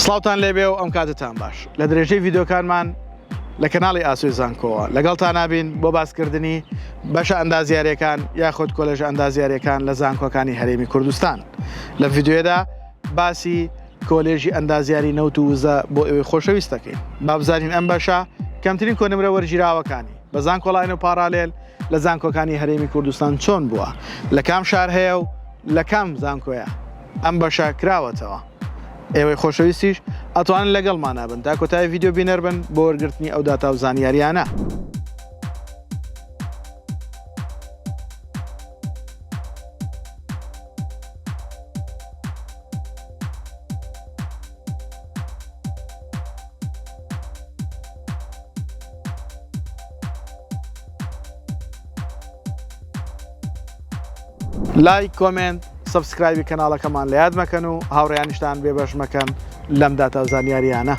سڵاوتان لێبێ و ئەم کاتتان باش لە درێژەی ڤیددیۆکانمان لە کەناڵی ئاسووی زانکۆوە لەگەڵتان نابین بۆ باسکردنی بەشە ئەندازیاریەکان یاخود کۆلێژ ئەندازیاریەکان لە زانکۆکانی هەرێمی کوردستان. لە ڤیددیۆدا باسی کۆلێژی ئەندازیاری نەوت و وزە بۆ ئێوەی خۆشەویست دەکەین. با بزانین ئەم بەشە کەمترین کۆنمرە وەرگیراوەکانی بە زانکۆڵاین و پارالێل لە زانکۆکانی هەرێمی کوردستان چۆن بووە، لە کام شار هەیە و لە کام زانکۆیە ئەم بەشە کراوەتەوە. ئێوەی خۆشەویستیش ئەتوانن لەگەڵمانە بن تا کۆتایی ڤیددیۆ بینەر بن بۆ وەرگرتنی ئەو داتا و زانیاریانە. لایک، کۆمنت، سبسکرایبی کەناڵەکەمان لە یاد مەکەن و هاوڕێیانیشتان بێبەش مەکەن لەم داتا و زانیاریانە.